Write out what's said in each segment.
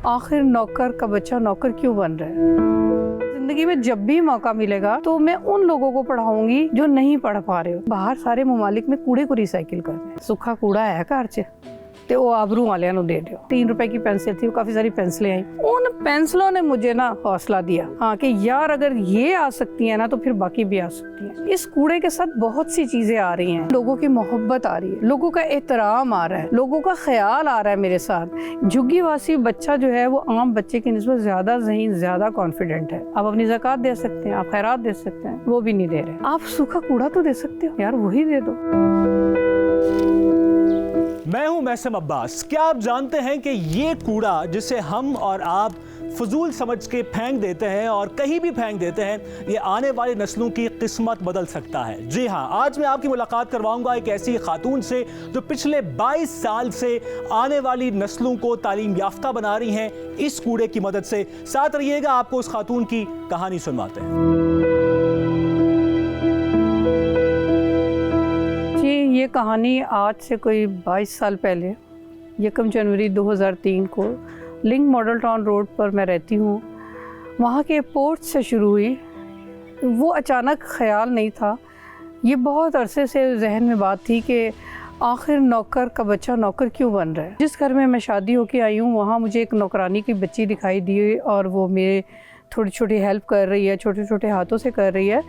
आखिर नौकर का बच्चा नौकर क्यों बन रहा है। जिंदगी में जब भी मौका मिलेगा तो मैं उन लोगों को पढ़ाऊंगी जो नहीं पढ़ पा रहे हो। बाहर सारे ममालिक में कूड़े को रिसाइकिल कर रहे हैं। सूखा कूड़ा है घर च तो वो आबरू वाले दे दो। 3 रुपए की पेंसिल थी, वो काफी सारी पेंसिलें आई। उन पेंसिलों ने मुझे ना हौसला दिया, हाँ कि यार अगर ये आ सकती है ना तो फिर बाकी भी आ सकती है। इस कूड़े के साथ बहुत सी चीजें आ रही हैं। लोगों की मोहब्बत आ रही है, लोगों का एहतराम आ रहा है, लोगों का ख्याल आ रहा है मेरे साथ। झुग्गीवासी बच्चा जो है वो आम बच्चे की निस्बत ज्यादा ज़हीन, ज्यादा कॉन्फिडेंट है। आप अपनी ज़कात दे सकते हैं, आप खैरात दे सकते हैं, वो भी नहीं दे रहे। आप सूखा कूड़ा तो दे सकते हो यार, वही दे दो। मैं हूं महसम अब्बास। क्या आप जानते हैं कि ये कूड़ा जिसे हम और आप फजूल समझ के फेंक देते हैं और कहीं भी फेंक देते हैं, ये आने वाली नस्लों की किस्मत बदल सकता है। जी हां, आज मैं आपकी मुलाकात करवाऊंगा एक ऐसी खातून से जो पिछले 22 साल से आने वाली नस्लों को तालीम याफ्ता बना रही हैं इस कूड़े की मदद से। साथ रहिएगा, आपको उस खातून की कहानी सुनवाते हैं। ये कहानी आज से कोई 22 साल पहले 1 जनवरी 2003 को लिंक मॉडल टाउन रोड पर मैं रहती हूँ, वहाँ के पोर्ट से शुरू हुई। वो अचानक ख्याल नहीं था, ये बहुत अरसे से जहन में बात थी कि आखिर नौकर का बच्चा नौकर क्यों बन रहा है। जिस घर में मैं शादी होके आई हूँ वहाँ मुझे एक नौकरानी की बच्ची दिखाई दी और वो मेरे थोड़ी छोटी हेल्प कर रही है, छोटे छोटे हाथों से कर रही है।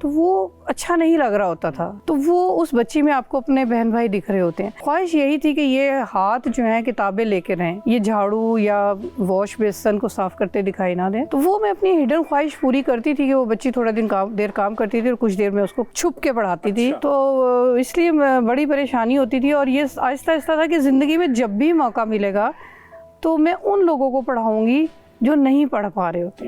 तो वो अच्छा नहीं लग रहा होता था। तो वो उस बच्ची में आपको अपने बहन भाई दिख रहे होते हैं। ख्वाहिश यही थी कि ये हाथ जो हैं किताबें लेके रहें, ये झाड़ू या वॉश बेसन को साफ करते दिखाई ना दें। तो वो मैं अपनी हिडन ख्वाहिश पूरी करती थी कि वो बच्ची थोड़ा देर काम करती थी और कुछ देर में उसको छुप के पढ़ाती थी। तो इसलिए बड़ी परेशानी होती थी। और ये आहिस्ता आहिस्ता था कि ज़िंदगी में जब भी मौका मिलेगा तो मैं उन लोगों को पढ़ाऊँगी जो नहीं पढ़ पा रहे होते,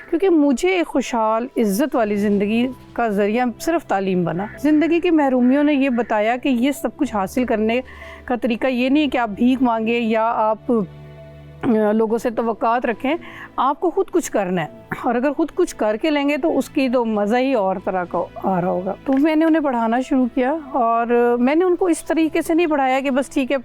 क्योंकि मुझे एक खुशहाल इज़्ज़त वाली ज़िंदगी का ज़रिया सिर्फ तालीम बना। ज़िंदगी की महरूमियों ने ये बताया कि ये सब कुछ हासिल करने का तरीका ये नहीं है कि आप भीख मांगे या आप लोगों से तवक्कात रखें। आपको ख़ुद कुछ करना है, और अगर ख़ुद कुछ करके लेंगे तो उसकी तो मज़ा ही और तरह का आ रहा होगा। तो मैंने उन्हें पढ़ाना शुरू किया और मैंने उनको इस तरीके से नहीं पढ़ाया कि बस ठीक है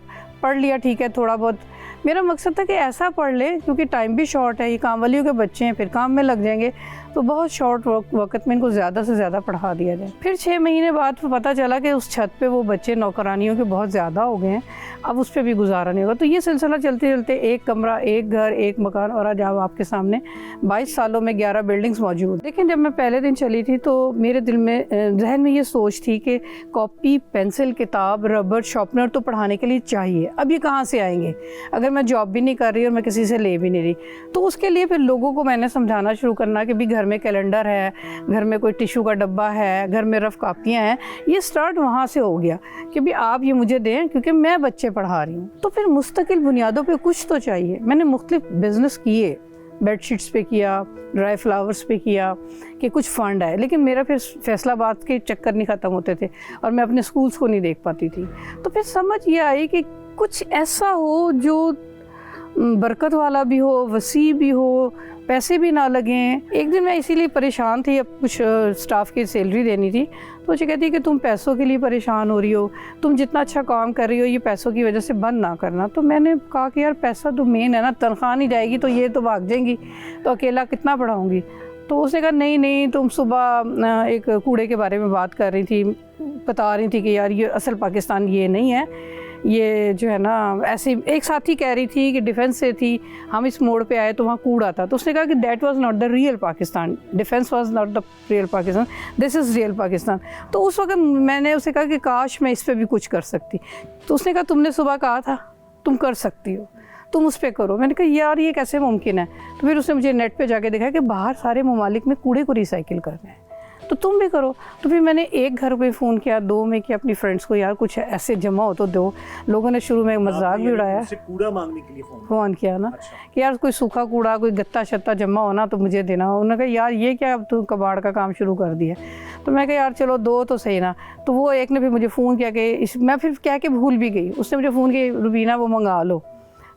पढ़ लिया, ठीक है थोड़ा बहुत। मेरा मकसद था कि ऐसा पढ़ ले, क्योंकि टाइम भी शॉर्ट है, ये काम वालियों के बच्चे हैं, फिर काम में लग जाएंगे, तो बहुत शॉर्ट वक्त में इनको ज़्यादा से ज़्यादा पढ़ा दिया जाए। फिर 6 महीने बाद पता चला कि उस छत पे वो बच्चे नौकरानियों के बहुत ज़्यादा हो गए हैं, अब उस पर भी गुजारा नहीं होगा। तो ये सिलसिला चलते चलते 1 कमरा, 1 घर, 1 मकान, और आज आपके सामने 22 सालों में 11 बिल्डिंग्स मौजूद। लेकिन जब मैं पहले दिन चली थी तो मेरे दिल में जहन में ये सोच थी कि कॉपी, पेंसिल, किताब, रबर, शार्पनर तो पढ़ाने के लिए चाहिए। अब ये कहाँ से आएंगे अगर मैं जॉब भी नहीं कर रही और मैं किसी से ले भी नहीं रही। तो उसके लिए फिर लोगों को मैंने समझाना शुरू करना कि भी घर में कैलेंडर है, घर में कोई टिश्यू का डब्बा है, घर में रफ कापियाँ हैं। ये स्टार्ट वहाँ से हो गया कि भी आप ये मुझे दें क्योंकि मैं बच्चे पढ़ा रही हूँ। तो फिर मुस्तकिल बुनियादों पे कुछ तो चाहिए। मैंने मुख्तलिफ बिजनेस किए, बेडशीट्स पे किया, ड्राई फ्लावर्स पे किया कि कुछ फंड आए, लेकिन मेरा फिर फैसलाबाद के चक्कर नहीं ख़त्म होते थे और मैं अपने स्कूल्स को नहीं देख पाती थी। तो फिर समझ ये आई कि कुछ ऐसा हो जो बरकत वाला भी हो, वसी भी हो, पैसे भी ना लगें। एक दिन मैं इसीलिए परेशान थी, अब कुछ स्टाफ की सैलरी देनी थी, तो मुझे कहती कि तुम पैसों के लिए परेशान हो रही हो, तुम जितना अच्छा काम कर रही हो ये पैसों की वजह से बंद ना करना। तो मैंने कहा कि यार पैसा तो मेन है ना, तनख्वाह नहीं जाएगी तो ये तो भाग जाएंगी, तो अकेला कितना पढ़ाऊँगी। तो उसने कहा नहीं, तुम सुबह एक कूड़े के बारे में बात कर रही थी, बता रही थी कि यार ये असल पाकिस्तान ये नहीं है, ये जो है ना ऐसी। एक साथी कह रही थी कि डिफेंस से थी, हम इस मोड़ पे आए तो वहाँ कूड़ा था। तो उसने कहा कि that was not the real Pakistan, defence was not the real Pakistan, this is real Pakistan. तो उस वक्त मैंने उसे कहा कि काश मैं इस पर भी कुछ कर सकती। तो उसने कहा तुमने सुबह कहा था तुम कर सकती हो, तुम उस पर करो। मैंने कहा यार ये कैसे मुमकिन है। तो फिर उसने मुझे नेट पे जाके दिखाया कि बाहर सारे ममालिक में कूड़े को रिसाइकिल कर रहे हैं, तो तुम भी करो। तो फिर मैंने 1 घर पे फ़ोन किया, 2 में किया, अपनी फ्रेंड्स को, यार कुछ ऐसे जमा हो तो दो। लोगों ने शुरू में मजाक भी उड़ाया, कूड़ा मांगने के लिए फ़ोन किया ना। अच्छा। कि यार कोई सूखा कूड़ा, कोई गत्ता शत्ता जमा होना तो मुझे देना। उन्होंने कहा यार ये क्या, अब तू कबाड़ का काम शुरू कर दिया। तो मैं कहा यार चलो 2 तो सही ना। तो वो एक ने फिर मुझे फ़ोन किया कि मैं फिर कह के भूल भी गई। उसने मुझे फ़ोन किया रुबीना वो मंगा लो।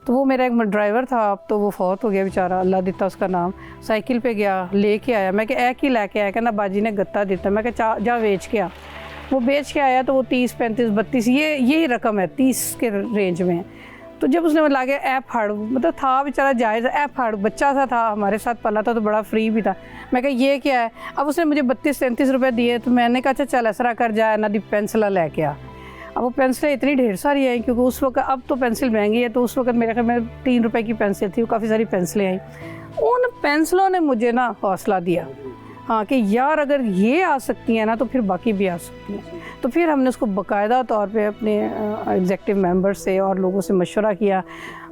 तो वो मेरा एक ड्राइवर था, अब तो वो फौत हो गया बेचारा, अल्लाह दिता उसका नाम। साइकिल पे गया, लेके आया। मैं क्या एक ही लेके आया, कहना बाजी ने गत्ता दिता। मैं क्या जा बेच के आ। वो बेच के आया तो वो 30, 35, 32 यही रकम है, 30 के रेंज में। तो जब उसने ला के ऐप फाड़ू, मतलब था बेचारा जायज़, ऐप फाड़ू, बच्चा सा था, हमारे साथ पला था तो बड़ा फ्री भी था। मैं कहा ये क्या है? अब उसने मुझे 32-33 रुपये दिए, तो मैंने कहा अच्छा चल असरा कर जाए ना, दी पेंसिल लेके आ। अब वो पेंसिलें इतनी ढेर सारी आई, क्योंकि उस वक्त, अब तो पेंसिल महंगी है, तो उस वक्त मेरे ख्याल में 3 रुपये की पेंसिल थी, वो काफ़ी सारी पेंसिलें आई। उन पेंसिलों ने मुझे ना हौसला दिया, हाँ, कि यार अगर ये आ सकती हैं ना तो फिर बाकी भी आ सकती हैं। तो फिर हमने उसको बाकायदा तौर पे अपने एग्जेक्टिव मेंबर से और लोगों से मशवरा किया।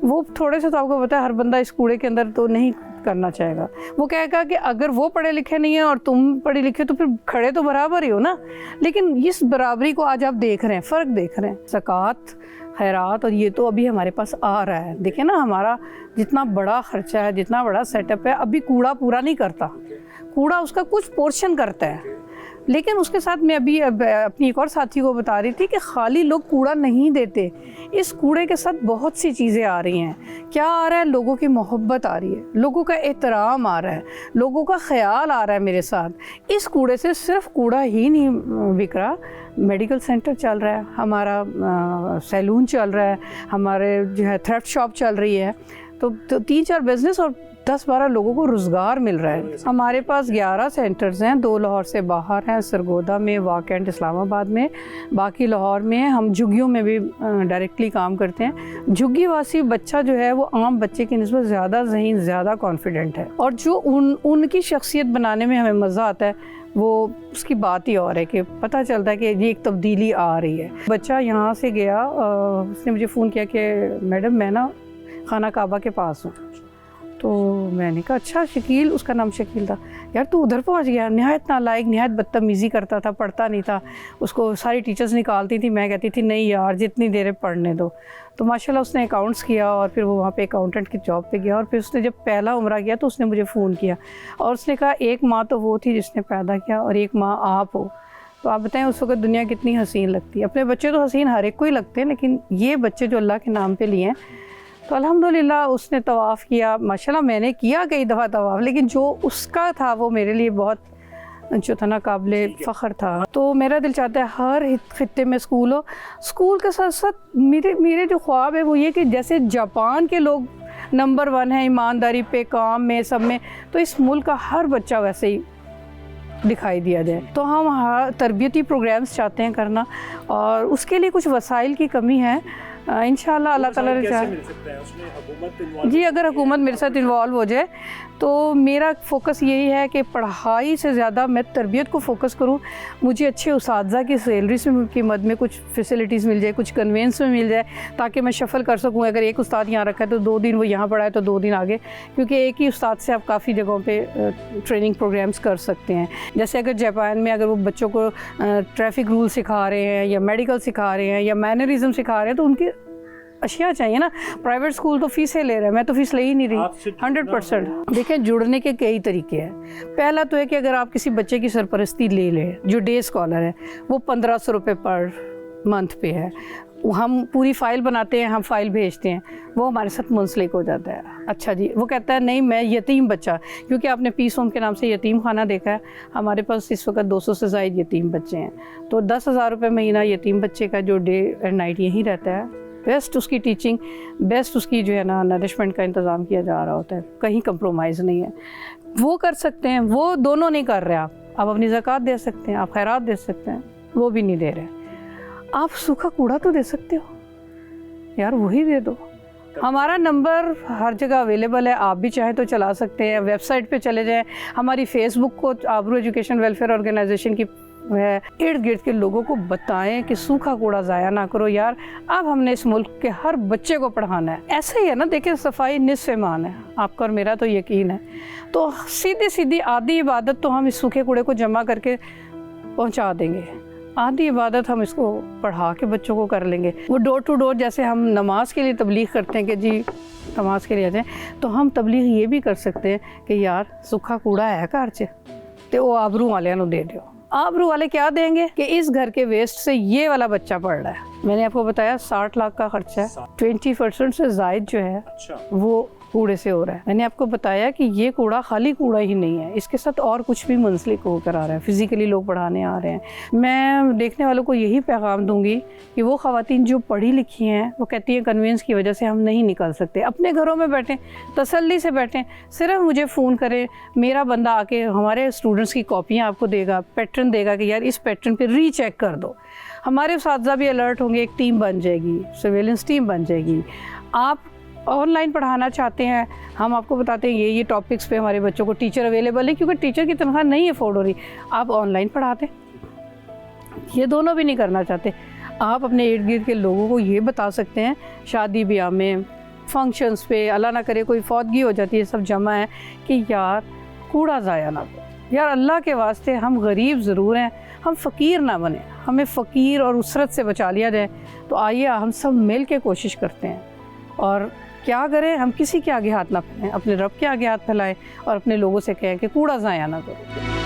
वो थोड़े से तो आपको पता है हर बंदा इस कूड़े के अंदर तो नहीं करना चाहेगा। वो कहेगा कि अगर वो पढ़े लिखे नहीं है और तुम पढ़े लिखे तो फिर खड़े तो बराबर ही हो ना। लेकिन इस बराबरी को आज आप देख रहे हैं, फ़र्क देख रहे हैं। ज़कात, खैरात, और ये तो अभी हमारे पास आ रहा है। देखिए ना, हमारा जितना बड़ा ख़र्चा है, जितना बड़ा सेटअप है, अभी कूड़ा पूरा नहीं करता, कूड़ा उसका कुछ पोर्शन करता है। लेकिन उसके साथ मैं अभी अपनी एक और साथी को बता रही थी कि खाली लोग कूड़ा नहीं देते, इस कूड़े के साथ बहुत सी चीज़ें आ रही हैं। क्या आ रहा है? लोगों की मोहब्बत आ रही है, लोगों का एहतराम आ रहा है, लोगों का ख्याल आ रहा है मेरे साथ। इस कूड़े से सिर्फ कूड़ा ही नहीं बिक रहा, मेडिकल सेंटर चल रहा है, हमारा सैलून चल रहा है, हमारे जो है थ्रिफ्ट शॉप चल रही है। तो 3-4 बिजनेस और 10-12 लोगों को रोज़गार मिल रहा है। हमारे पास 11 सेंटर्स हैं, 2 लाहौर से बाहर हैं, सरगोदा में, वाकैंड इस्लामाबाद में, बाकी लाहौर में हैं। हम झुग्गियों में भी डायरेक्टली काम करते हैं। झुग्गी वासी बच्चा जो है वो आम बच्चे की निस्बत ज़्यादा ज़हीन, ज़्यादा कॉन्फिडेंट है, और जो उनकी शख्सियत बनाने में हमें मज़ा आता है, वो उसकी बात ही और है कि पता चलता है कि ये एक तब्दीली आ रही है। बच्चा यहाँ से गया, उसने मुझे फ़ोन किया कि मैडम मैं ना खाना काबा के पास हूँ। तो मैंने कहा अच्छा शकील, उसका नाम शकील था। यार तू उधर पहुँच गया? नहायत नालायक, नहायत बदतमीज़ी करता था, पढ़ता नहीं था, उसको सारी टीचर्स निकालती थी, मैं कहती थी नहीं यार जितनी देर पढ़ने दो। तो माशाल्लाह उसने अकाउंट्स किया और फिर वो वहाँ पे अकाउंटेंट की जॉब पे गया। और फिर उसने जब पहला उम्रा किया तो उसने मुझे फ़ोन किया और उसने कहा एक माँ तो वो थी जिसने पैदा किया और एक माँ आप हो। तो आप बताएं उस वक्त दुनिया कितनी हसीन लगती है। अपने बच्चे तो हसीन हर एक को ही लगते हैं, लेकिन ये बच्चे जो अल्लाह के नाम पे लिए हैं, तो अल्हम्दुलिल्लाह उसने तवाफ़ किया। माशाल्लाह मैंने किया कई दफ़ा तवाफ़, लेकिन जो उसका था वो मेरे लिए बहुत जो था ना काबिले फ़ख्र था। तो मेरा दिल चाहता है हर खित्ते में स्कूल हो। स्कूल के साथ साथ मेरे जो ख्वाब है वो ये कि जैसे जापान के लोग नंबर 1 हैं ईमानदारी पे, काम में, सब में, तो इस मुल्क का हर बच्चा वैसे ही दिखाई दिया जाए। तो हम तरबियती प्रोग्राम्स चाहते हैं करना, और उसके लिए कुछ वसाइल की कमी है। इंशाल्लाह अल्लाह ताला ने चाहा जी, अगर हुकूमत मेरे साथ इन्वॉल्व हो जाए तो मेरा फोकस यही है कि पढ़ाई से ज़्यादा मैं तरबियत को फ़ोकस करूं। मुझे अच्छे उसातिज़ा की सैलरी की मद में कुछ फैसिलिटीज़ मिल जाए, कुछ कन्वेंस में मिल जाए, ताकि मैं शफ़ल कर सकूं। अगर एक उस्ताद यहाँ रखा है तो 2 दिन वो यहाँ पढ़ाए तो 2 दिन आगे, क्योंकि एक ही उस्ताद से आप काफ़ी जगहों पे ट्रेनिंग प्रोग्राम्स कर सकते हैं। जैसे अगर जापान में अगर वो बच्चों को ट्रैफिक रूल सिखा रहे हैं या मेडिकल सिखा रहे हैं या मैनरिज़म सिखा रहे हैं, तो उनकी अशिया चाहिए ना। प्राइवेट स्कूल तो फ़ीसें ले रहे हैं, मैं तो फ़ीस ले ही नहीं रही 100%। देखें जुड़ने के कई तरीके हैं। पहला तो है कि अगर आप किसी बच्चे की सरपरस्ती ले लें, जो डे स्कॉलर है वो 1500 रुपये पर मंथ पे है, हम पूरी फ़ाइल बनाते हैं, हम फ़ाइल भेजते हैं, वो हमारे साथ मुंसलिक हो जाता है। अच्छा जी, वो कहता है नहीं मैं यतीम बच्चा, क्योंकि आपने पीस होम के नाम से यतीम खाना देखा है, हमारे पास इस वक्त 200 से ज़ायद यतीम बच्चे हैं। तो 10,000 रुपये महीना यतीम बच्चे का जो डे एंड नाइट यहीं रहता है। बेस्ट उसकी टीचिंग, बेस्ट उसकी जो है ना नरिशमेंट का इंतज़ाम किया जा रहा होता है, कहीं कंप्रोमाइज़ नहीं है। वो कर सकते हैं, वो दोनों नहीं कर रहे। आप अपनी ज़कात दे सकते हैं, आप खैरात दे सकते हैं, वो भी नहीं दे रहे। आप सूखा कूड़ा तो दे सकते हो यार, वही दे दो। हमारा नंबर हर जगह अवेलेबल है, आप भी चाहें तो चला सकते हैं। वेबसाइट पे चले जाएं, हमारी फेसबुक को आबरू एजुकेशन वेलफेयर ऑर्गेनाइजेशन की इर्द गिर्द के लोगों को बताएं कि सूखा कूड़ा ज़ाया ना करो यार। अब हमने इस मुल्क के हर बच्चे को पढ़ाना है। ऐसे ही है ना, देखिए सफाई निस्फ़ ईमान है, आपका और मेरा तो यकीन है। तो सीधी सीधी आधी इबादत तो हम इस सूखे कूड़े को जमा करके पहुंचा देंगे, आधी इबादत हम इसको पढ़ा के बच्चों को कर लेंगे। वो डोर टू डोर जैसे हम नमाज के लिए तबलीग करते हैं कि जी नमाज के लिए आ जाएं, तो हम तबलीग ये भी कर सकते हैं कि यार सूखा कूड़ा है घर च, तो वो आबरू वाले नूं दे दो। आबरू वाले क्या देंगे कि इस घर के वेस्ट से ये वाला बच्चा पढ़ रहा है। मैंने आपको बताया 60 लाख का खर्चा है, 20% से ज़ायद जो है वो कूड़े से हो रहा है। मैंने आपको बताया कि ये कूड़ा खाली कूड़ा ही नहीं है, इसके साथ और कुछ भी मुंसलिक होकर आ रहा है। फिज़िकली लोग पढ़ाने आ रहे हैं। मैं देखने वालों को यही पैगाम दूंगी कि वो ख़वातीन जो पढ़ी लिखी हैं वो कहती हैं कन्वेंस की वजह से हम नहीं निकल सकते, अपने घरों में बैठें, तसल्ली से बैठें, सिर्फ मुझे फ़ोन करें, मेरा बंदा आके हमारे स्टूडेंट्स की कॉपियाँ आपको देगा, पैटर्न देगा कि यार इस पैटर्न पर रीचेक कर दो। हमारे उस्ताज़ा भी अलर्ट होंगे, एक टीम बन जाएगी, सर्वेलेंस टीम बन जाएगी। आप ऑनलाइन पढ़ाना चाहते हैं, हम आपको बताते हैं ये टॉपिक्स पे हमारे बच्चों को टीचर अवेलेबल है, क्योंकि टीचर की तनख्वाह नहीं अफोर्ड हो रही, आप ऑनलाइन पढ़ाते। ये दोनों भी नहीं करना चाहते, आप अपने इर्द गिर्द के लोगों को ये बता सकते हैं, शादी ब्याह में, फंक्शंस पे, अल्लाह ना करे कोई फौतगी हो जाती है, सब जमा है, कि यार कूड़ा ज़ाया ना करो, यार अल्लाह के वास्ते हम गरीब ज़रूर हैं, हम फ़कीर ना बने, हमें फ़कीर और उसरत से बचा लिया जाए। तो आइए हम सब मिल के कोशिश करते हैं, और क्या करें, हम किसी के आगे हाथ ना फैलाएं, अपने रब के आगे हाथ फैलाएं और अपने लोगों से कहें कि कूड़ा ज़ाया ना करो।